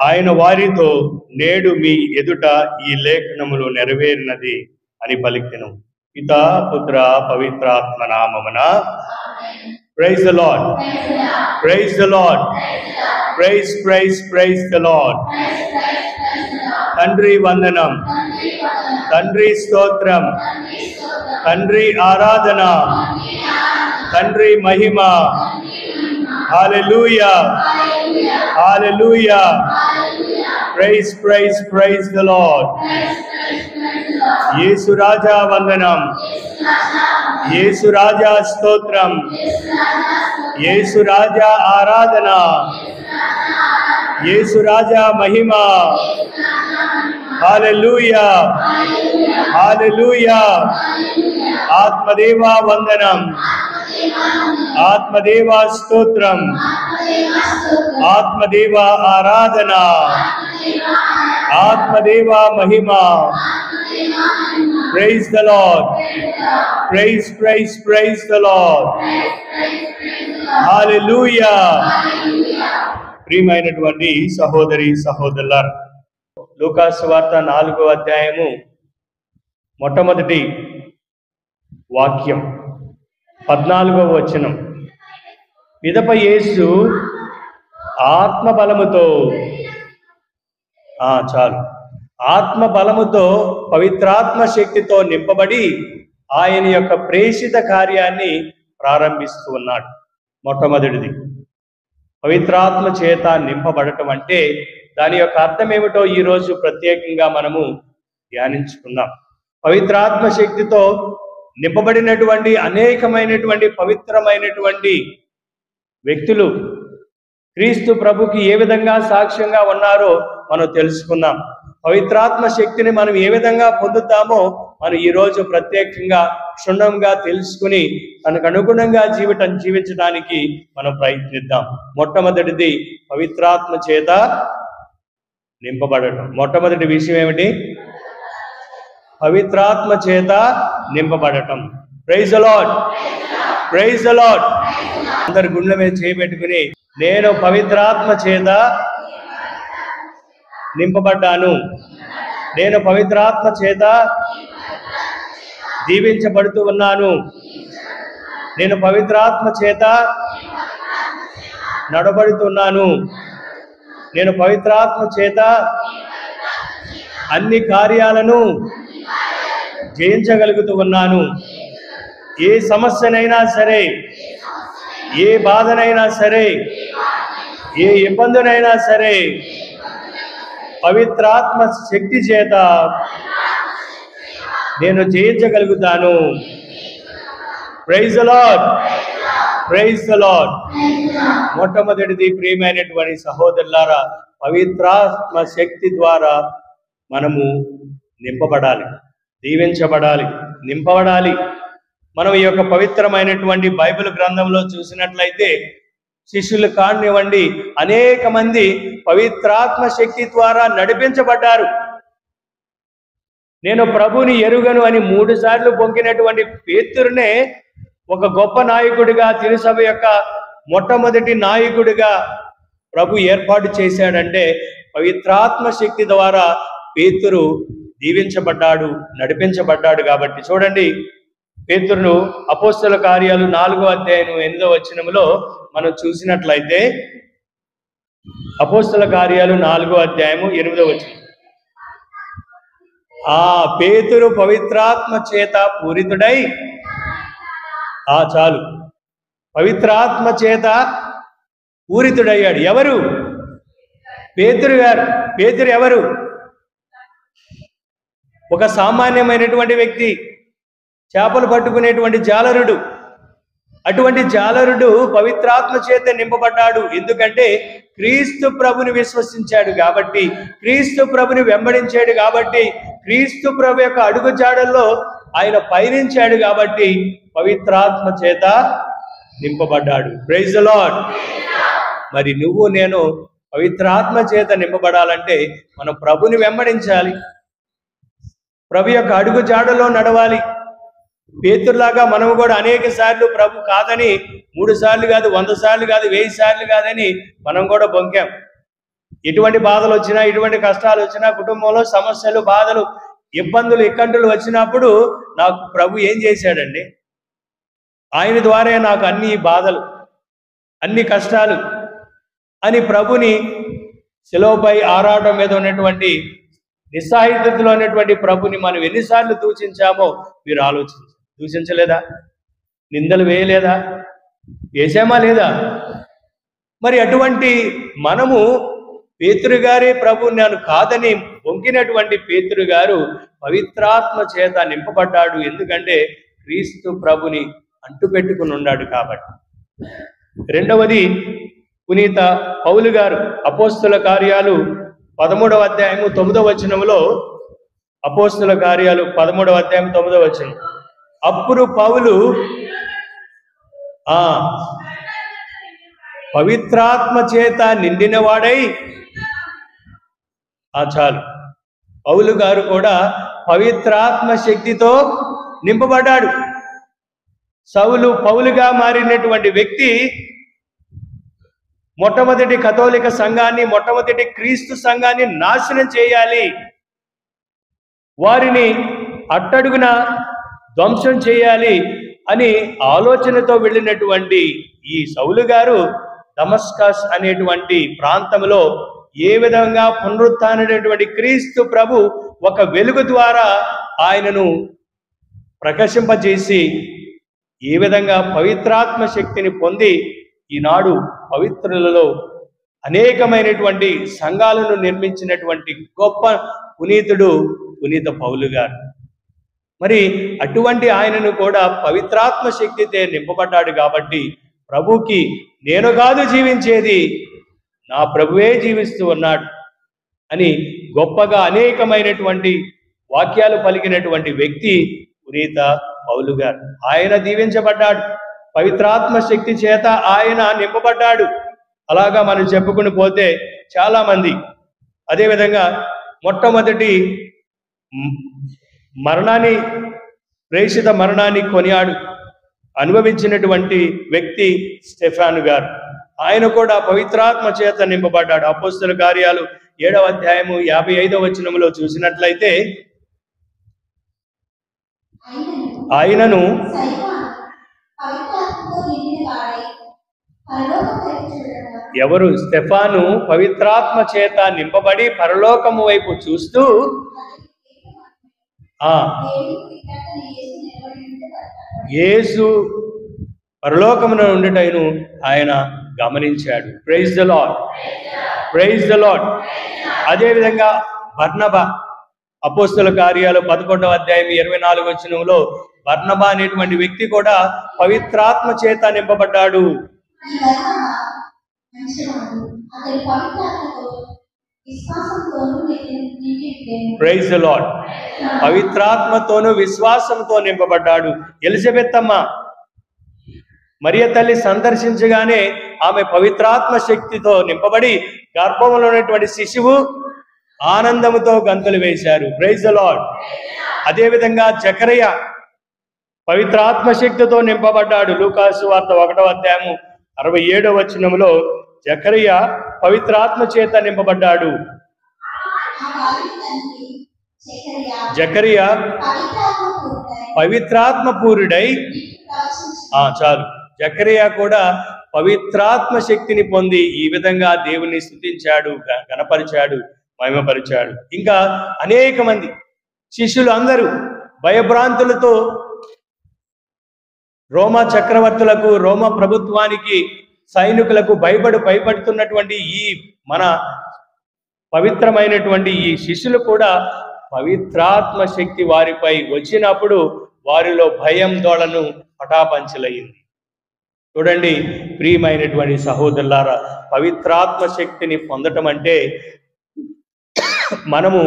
ఆయన వారితో నేడు మీ ఎదుట ఈ లేఖనములు నెరవేరినది అని పలికెను. పితా పుత్ర పవిత్రాత్మ నామమున. Praise the lord, praise the lord, praise praise praise the Lord. తండ్రి వందనం, తండ్రి స్తోత్రం, తండ్రి ఆరాధన, తండ్రి మహిమ. Hallelujah, hallelujah. Praise praise praise the Lord. యేసు రాజా వందనం, యేసు రాజా స్తోత్రం, యేసు రాజా ఆరాధన, యేసు రాజా మహిమ. హల్లెలూయా, హల్లెలూయా. ఆత్మదేవా వందనం, ఆత్మదేవా స్తోత్రం, ఆత్మదేవా ఆరాధన, ఆత్మదేవా మహిమ. Praise the lord, praise praise praise the Lord. Hallelujah. ప్రియమైనటువంటి సహోదరి సహోదరులారా, లూకాసు సువార్త 4వ అధ్యాయము మొట్టమొదటి వాక్యం 14వ వచనం. పిదప యేసు ఆత్మ బలముతో, చాలు, ఆత్మ బలముతో పవిత్రాత్మ శక్తితో నింపబడి ఆయన యొక్క ప్రేషిత కార్యాన్ని ప్రారంభిస్తూ ఉన్నాడు. మొట్టమొదటిది పవిత్రాత్మ చేత నింపబడటం అంటే దాని యొక్క అర్థం ఏమిటో ఈరోజు ప్రత్యేకంగా మనము ధ్యానించుకుందాం. పవిత్రాత్మ శక్తితో నింపబడినటువంటి అనేకమైనటువంటి పవిత్రమైనటువంటి వ్యక్తులు క్రీస్తు ప్రభుకి ఏ విధంగా సాక్ష్యంగా ఉన్నారో మనం తెలుసుకుందాం. పవిత్రాత్మ శక్తిని మనం ఏ విధంగా పొందుతామో మనం ఈరోజు ప్రత్యేకంగా క్షుణ్ణంగా తెలుసుకుని తనకు అనుగుణంగా జీవించడానికి మనం ప్రయత్నిద్దాం. మొట్టమొదటిది పవిత్రాత్మ చేత నింపబడటం. మొట్టమొదటి విషయం ఏమిటి? పవిత్రాత్మ చేత నింపబడటం. Praise the lord, praise the Lord. అందరి గుండెల మీద చేయబెట్టుకుని, నేను పవిత్రాత్మ చేత నింపబడ్డాను, నేను పవిత్రాత్మ చేత దీవించబడుతూ ఉన్నాను, నేను పవిత్రాత్మ చేత నడబడుతున్నాను, నేను పవిత్రాత్మ చేత అన్ని కార్యాలను జయించగలుగుతూ ఉన్నాను. ఏ సమస్యనైనా సరే, ఏ బాధనైనా సరే, ఏ ఇబ్బందినైనా సరే పవిత్రాత్మ శక్తి చేత నేను జయించగలుగుతాను. Praise the lord, praise the Lord. మొట్టమొదటిది ప్రియమైనటువంటి సహోదరులారా, పవిత్రాత్మ శక్తి ద్వారా మనము నింపబడాలి, దీవించబడాలి, నింపబడాలి. మనం ఈ యొక్క పవిత్రమైనటువంటి బైబిల్ గ్రంథంలో చూసినట్లయితే శిష్యులు కానివ్వండి, అనేక మంది పవిత్రాత్మ శక్తి ద్వారా నడిపించబడ్డారు. నేను ప్రభుని ఎరుగను అని 3 సార్లు పొంగినటువంటి పేతురునే ఒక గొప్ప నాయకుడిగా, తిరుసభ యొక్క మొట్టమొదటి నాయకుడిగా ప్రభు ఏర్పాటు చేశాడంటే పవిత్రాత్మ శక్తి ద్వారా పేతురు దీవించబడ్డాడు, నడిపించబడ్డాడు. కాబట్టి చూడండి, పేతురును అపోస్తల కార్యాలు 4వ అధ్యాయం 8వ వచనంలో మనం చూసినట్లయితే, అపోస్తల కార్యాలు 4వ అధ్యాయము 8వ వచనం. పేతురు పవిత్రాత్మ చేత పూరితుడై, చాలు, పవిత్రాత్మ చేత పూరితుడయ్యాడు. ఎవరు? పేతురు గారు. పేతురు ఎవరు? ఒక సామాన్యమైనటువంటి వ్యక్తి, చేపలు పట్టుకునేటువంటి జాలరుడు. అటువంటి జాలరుడు పవిత్రాత్మ చేత నింపబడ్డాడు. ఎందుకంటే క్రీస్తు ప్రభుని విశ్వసించాడు కాబట్టి, క్రీస్తు ప్రభుని వెంబడించాడు కాబట్టి, క్రీస్తు ప్రభు యొక్క అడుగుజాడల్లో ఆయన పయనించాడు కాబట్టి పవిత్రాత్మ చేత నింపబడ్డాడు. Praise the lord. మరి నువ్వు నేను పవిత్రాత్మ చేత నింపబడాలంటే మనం ప్రభుని వెంబడించాలి, ప్రభు యొక్క అడుగుజాడలో నడవాలి. పేతురులాగా మనము కూడా అనేక సార్లు ప్రభు కాదని 3 సార్లు కాదు, 100 సార్లు కాదు, 1000 సార్లు కాదని మనం కూడా బొంకాం. ఎటువంటి బాధలు వచ్చినా, ఎటువంటి కష్టాలు వచ్చినా, కుటుంబంలో సమస్యలు, బాధలు, ఇబ్బందులు, ఇక్కంటులు వచ్చినప్పుడు నాకు ప్రభు ఏం చేశాడండి? ఆయన ద్వారా నాకు అన్ని బాధలు, అన్ని కష్టాలు అని ప్రభుని శిలువపై ఆరాటం మీద ఉన్నటువంటి నిస్సాయితలో ఉన్నటువంటి ప్రభుని మనం ఎన్నిసార్లు దూషించామో మీరు ఆలోచించారు. దూషించలేదా? నిందలు వేయలేదా? వేసామా లేదా? మరి అటువంటి మనము పేతురు గారే ప్రభు నేను కాదని వంకినటువంటి పేతురు గారు పవిత్రాత్మ చేత నింపబడ్డాడు. ఎందుకంటే క్రీస్తు ప్రభుని అంటుపెట్టుకుని ఉన్నాడు కాబట్టి. రెండవది, పునీత పౌలు గారు అపోస్తుల కార్యాలు 13వ అధ్యాయము 9వ వచనంలో, అపోస్తుల కార్యాలు 13వ అధ్యాయం 9వ వచనం, అప్పుడు పౌలు పవిత్రాత్మ చేత నిండినవాడై, చాలు, పౌలు గారు కూడా పవిత్రాత్మ శక్తితో నింపబడ్డాడు. సౌలు పౌలుగా మారినటువంటి వ్యక్తి మొట్టమొదటి కథోలిక సంఘాన్ని, మొట్టమొదటి క్రీస్తు సంఘాన్ని నాశనం చేయాలి, వారిని అట్టడుగున ధ్వంసం చేయాలి అని ఆలోచనతో వెళ్ళినటువంటి ఈ సౌలు గారు దమస్కస్ అనేటువంటి ప్రాంతంలో ఏ విధంగా పునరుత్థానమైనటువంటి క్రీస్తు ప్రభు ఒక వెలుగు ద్వారా ఆయనను ప్రకాశింపజేసి ఏ విధంగా పవిత్రాత్మ శక్తిని పొంది ఈనాడు పవిత్రులలో అనేకమైనటువంటి సంఘాలను నిర్మించినటువంటి గొప్ప పునీతుడు పునీత పౌలు గారు. మరి అటువంటి ఆయనను కూడా పవిత్రాత్మ శక్తితో నింపబడ్డాడు కాబట్టి ప్రభుకి నేను కాదు జీవించేది, నా ప్రభువే జీవిస్తూ ఉన్నాడు అని గొప్పగా అనేకమైనటువంటి వాక్యాలు పలికినటువంటి వ్యక్తి పునీత పౌలు గారు. ఆయన దీవించబడ్డాడు, పవిత్రాత్మ శక్తి చేత ఆయన నింపబడ్డాడు. అలాగా మనం చెప్పుకుని పోతే చాలా మంది. అదేవిధంగా మొట్టమొదటి మరణాన్ని, ప్రేషిత మరణాన్ని అనుభవించినటువంటి వ్యక్తి స్టెఫాను గారు. ఆయన కూడా పవిత్రాత్మ చేత నింపబడ్డాడు. అపోస్తుల కార్యాలు 7వ అధ్యాయము 55వ వచనంలో చూసినట్లయితే, ఆయనను ఎవరు? స్టెఫాను పవిత్రాత్మ చేత నింపబడి పరలోకము వైపు చూస్తూ యేసు పరలోకమున ఉండటైను ఆయన గమనించాడు. Praise the lord, praise the lord. అదేవిధంగా బర్నబా, అపోస్తుల కార్యాలు 11వ అధ్యాయం 24వ వచనంలో బర్నబా అనేటువంటి వ్యక్తి కూడా పవిత్రాత్మ చేత నింపబడ్డాడు. Praise the Lord. పవిత్రాత్మతోను విశ్వాసంతో నింపబడ్డాడు. ఎలిజబెత్ అమ్మ మరియ తల్లి సందర్శించగానే ఆమె పవిత్రాత్మ శక్తితో నింపబడి గర్భంలో ఉన్నటువంటి శిశువు ఆనందముతో గంతులు వేశారు. Praise the lord. అదేవిధంగా జకరియా పవిత్రాత్మ శక్తితో నింపబడ్డాడు. లూకాసు వార్త 1వ అధ్యాయము 67వ వచనంలో జకరియా పవిత్రాత్మ చేత నింపబడ్డాడు. జకరియా పవిత్రాత్మ పూరుడై, చాలు, జకరియా కూడా పవిత్రాత్మ శక్తిని పొంది ఈ విధంగా దేవుని స్తుతించాడు, గణపరిచాడు, మహిమపరిచాడు. ఇంకా అనేక మంది శిష్యులు అందరూ భయభ్రాంతులతో రోమా చక్రవర్తులకు, రోమా ప్రభుత్వానికి, సైనికులకు భయపడుతున్నటువంటి ఈ మన పవిత్రమైనటువంటి ఈ శిష్యులు కూడా పవిత్రాత్మ శక్తి వారిపై వచ్చినప్పుడు వారిలో భయం దోళను పటాపంచలయ్యింది. చూడండి ప్రియమైనటువంటి సహోదరులారా, పవిత్రాత్మ శక్తిని పొందటం అంటే మనము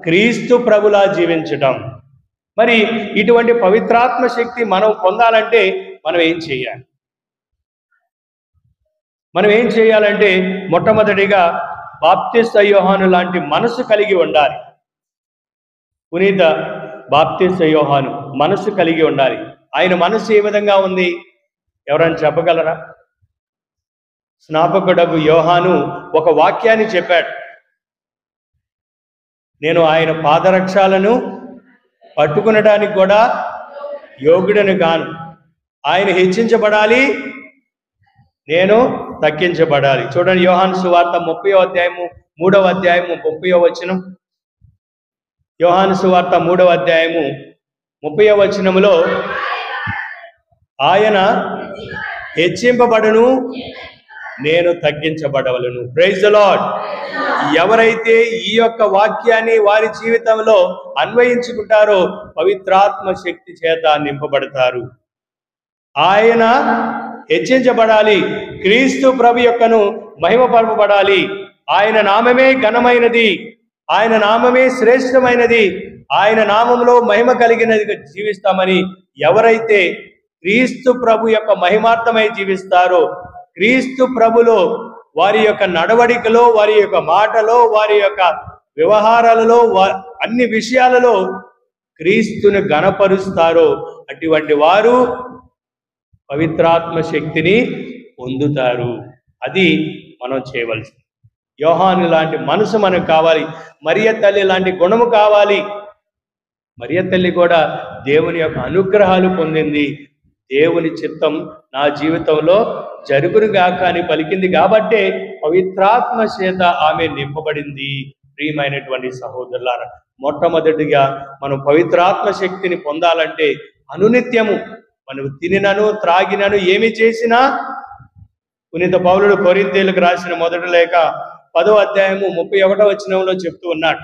క్రీస్తు ప్రభులా జీవించటం. మరి ఇటువంటి పవిత్రాత్మ శక్తి మనం పొందాలంటే మనం ఏం చేయాలి? మనం ఏం చేయాలంటే మొట్టమొదటిగా బాప్తిస్త యోహాను లాంటి మనసు కలిగి ఉండాలి. పునీత బాప్తిస్త యోహాను మనసు కలిగి ఉండాలి. ఆయన మనసు ఏ విధంగా ఉంది? ఎవరైనా చెప్పగలరా? స్నాపకుడగు యోహాను ఒక వాక్యాన్ని చెప్పాడు. నేను ఆయన పాదరక్షాలను పట్టుకునడానికి కూడా యోగ్యుడని కాను. ఆయన హెచ్చించబడాలి, నేను తగ్గించబడాలి. చూడండి, యోహాను సువార్త 30వ అధ్యాయము 3వ అధ్యాయము 30వ వచనం. యోహాను సువార్త 3వ అధ్యాయము 30వ వచనములో ఆయన హెచ్చింపబడను, నేను తగ్గించబడవలను. Praise the lord. ఎవరైతే ఈ యొక్క వాక్యాన్ని వారి జీవితంలో అన్వయించుకుంటారో పవిత్రాత్మ శక్తి చేత నింపబడతారు. ఆయన హెచ్చించబడాలి, క్రీస్తు ప్రభు యొక్కను మహిమపరపబడాలి. ఆయన నామమే ఘనమైనది, ఆయన నామమే శ్రేష్టమైనది, ఆయన నామంలో మహిమ కలిగినది జీవిస్తామని ఎవరైతే క్రీస్తు ప్రభు యొక్క మహిమార్థమై జీవిస్తారో, క్రీస్తు ప్రభులో వారి యొక్క నడవడికలో, వారి యొక్క మాటలో, వారి యొక్క వ్యవహారాలలో, అన్ని విషయాలలో క్రీస్తుని గణపరుస్తారో అటువంటి వారు పవిత్రాత్మ శక్తిని పొందుతారు. అది మనం చేయవలసింది. యోహాను లాంటి మనసు మనకు కావాలి, మరియ తల్లి లాంటి గుణము కావాలి. మరియ తల్లి కూడా దేవుని యొక్క అనుగ్రహాలు పొందింది. దేవుని చిత్తం నా జీవితంలో జరుగునుగాక అని పలికింది కాబట్టే పవిత్రాత్మ చేత ఆమె నింపబడింది. ప్రియమైనటువంటి సహోదరులారా, మొట్టమొదటిగా మనం పవిత్రాత్మ శక్తిని పొందాలంటే అనునిత్యము మనం తినినను త్రాగినను ఏమి చేసినా, పునీత పౌలుడు కొరింథీయులకు రాసిన మొదటి లేఖ 10వ అధ్యాయము 31వ వచనంలో చెప్తూ ఉన్నాడు.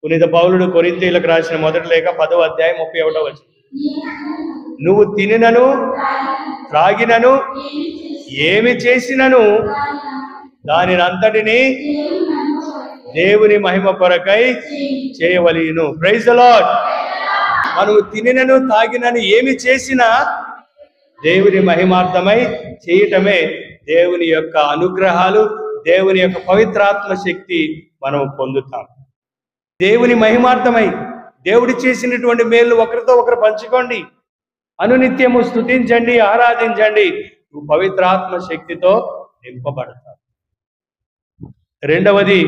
పునీత పౌలుడు కొరింథీయులకు రాసిన మొదటి లేఖ 10వ అధ్యాయం 31వ వచనం, నువ్వు తినినను త్రాగినను ఏమి చేసినను దానినంతటిని దేవుని మహిమ కొరకై చేయవలెను. Praise the lord. మనము తినినను తాగినను ఏమి చేసినా దేవుని మహిమార్థమై చేయటమే దేవుని యొక్క అనుగ్రహాలు, దేవుని యొక్క పవిత్రాత్మ శక్తి మనం పొందుతాం. దేవుని మహిమార్థమై దేవుడు చేసినటువంటి మేలు ఒకరితో ఒకరు పంచుకోండి, అనునిత్యము స్తుతించండి, ఆరాధించండి. నువ్వు పవిత్రాత్మ శక్తితో నింపబడతావు. రెండవది,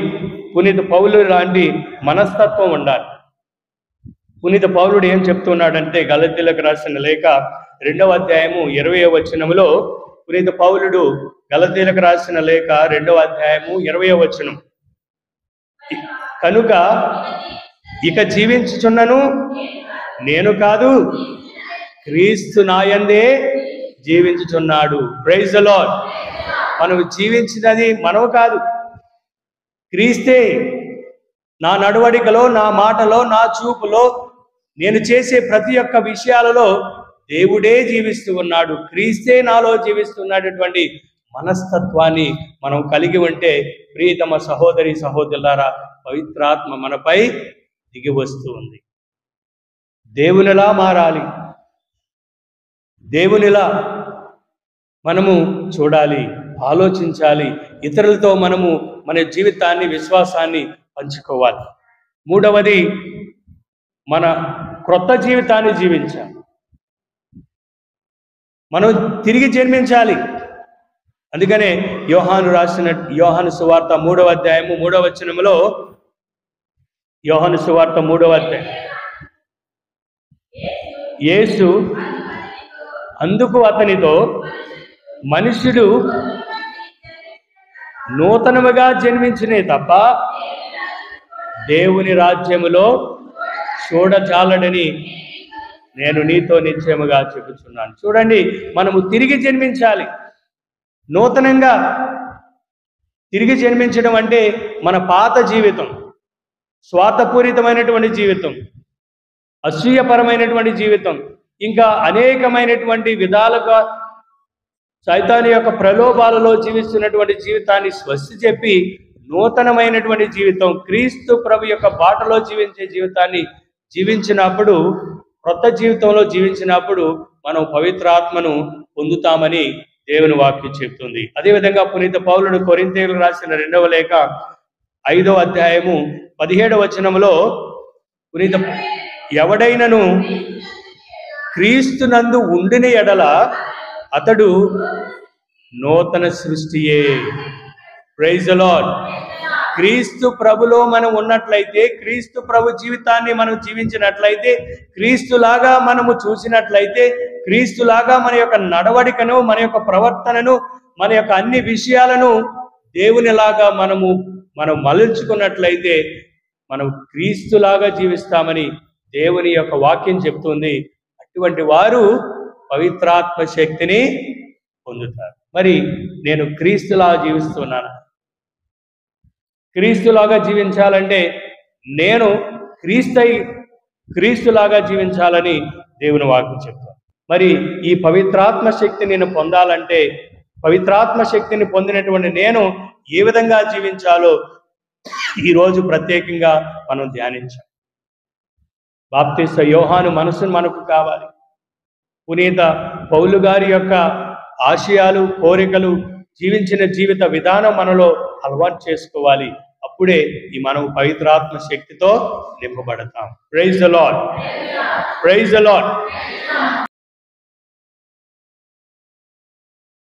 పునీత పౌలుడు లాంటి మనస్తత్వం ఉండాలి. పునీత పౌలుడు ఏం చెప్తున్నాడంటే గలతీయులకు రాసిన లేఖ 2వ అధ్యాయము 20వ వచనములో, పునీత పౌలుడు గలతీయులకు రాసిన లేఖ 2వ అధ్యాయము 20వ వచనం, కనుక ఇక జీవించుచున్నను నేను కాదు, క్రీస్తు నాయందే జీవించుచున్నాడు. Praise the lord. మనం జీవించినది మనము కాదు, క్రీస్తే. నా నడవడికలో, నా మాటలో, నా చూపులో, నేను చేసే ప్రతి ఒక్క విషయాలలో దేవుడే జీవిస్తూ ఉన్నాడు, క్రీస్తే నాలో జీవిస్తున్నటువంటి మనస్తత్వాన్ని మనం కలిగి ఉంటే, ప్రియతమ సహోదరి సహోదరులారా, పవిత్రాత్మ మనపై దిగి వస్తూ ఉంది. దేవునిలా మారాలి, దేవునిలా మనము చూడాలి, ఆలోచించాలి, ఇతరులతో మనము మన జీవితాన్ని, విశ్వాసాన్ని పంచుకోవాలి. మూడవది, మన క్రొత్త జీవితాన్ని జీవించాలి. మనం తిరిగి జన్మించాలి. అందుకనే యోహాను సువార్త 3వ అధ్యాయము 3వ వచనములో, యోహాను సువార్త 3వ అధ్యాయం, యేసు అందుకు అతనితో, మనుష్యుడు నూతనముగా జన్మించినే తప్ప దేవుని రాజ్యములో చూడజాలడని నేను నీతో నిశ్చయముగా చెబుతున్నాను. చూడండి, మనము తిరిగి జన్మించాలి. నూతనంగా తిరిగి జన్మించడం అంటే మన పాత జీవితం, స్వార్థపూరితమైనటువంటి జీవితం, అసూయపరమైనటువంటి జీవితం, ఇంకా అనేకమైనటువంటి విధాలుగా సైతాను యొక్క ప్రలోభాలలో జీవిస్తున్నటువంటి జీవితాన్ని స్వస్తి చెప్పి నూతనమైనటువంటి జీవితం, క్రీస్తు ప్రభు యొక్క బాటలో జీవించే జీవితాన్ని జీవించినప్పుడు, కొత్త జీవితంలో జీవించినప్పుడు మనం పవిత్రాత్మను పొందుతామని దేవుని వాక్యం చెప్తుంది. అదేవిధంగా పునీత పౌలుడు కొరింథీయులకు రాసిన 2వ లేఖ 5వ అధ్యాయము 17వ వచనములో, ఎవడైనను క్రీస్తునందు ఉండిన ఎడల అతడు నూతన సృష్టియే. Praise the lord. క్రీస్తు ప్రభులో మనం ఉన్నట్లయితే, క్రీస్తు ప్రభు జీవితాన్ని మనం జీవించినట్లయితే, క్రీస్తులాగా మనము చూసినట్లయితే, క్రీస్తులాగా మన యొక్క నడవడికను, మన యొక్క ప్రవర్తనను, మన యొక్క అన్ని విషయాలను దేవునిలాగా మనం మలుచుకున్నట్లయితే మనం క్రీస్తులాగా జీవిస్తామని దేవుని యొక్క వాక్యం చెప్తుంది. అటువంటి వారు పవిత్రాత్మ శక్తిని పొందుతారు. మరి నేను క్రీస్తులాగా జీవిస్తున్నాను. క్రీస్తులాగా జీవించాలంటే నేను క్రీస్తులాగా జీవించాలని దేవుని వాక్యం చెప్తాను. మరి ఈ పవిత్రాత్మ శక్తి నేను పొందాలంటే, పవిత్రాత్మ శక్తిని పొందినటువంటి నేను ఏ విధంగా జీవించాలో ఈరోజు ప్రత్యేకంగా మనం ధ్యానించాం. బాప్తిస్మ యోహాను మనసును మనకు కావాలి. పునీత పౌలు గారి యొక్క ఆశయాలు, కోరికలు, జీవించిన జీవిత విధానం మనలో అలవాటు చేసుకోవాలి. అప్పుడే మనం పవిత్రాత్మ శక్తితో నింపబడతాం. Praise the lord, praise the lord.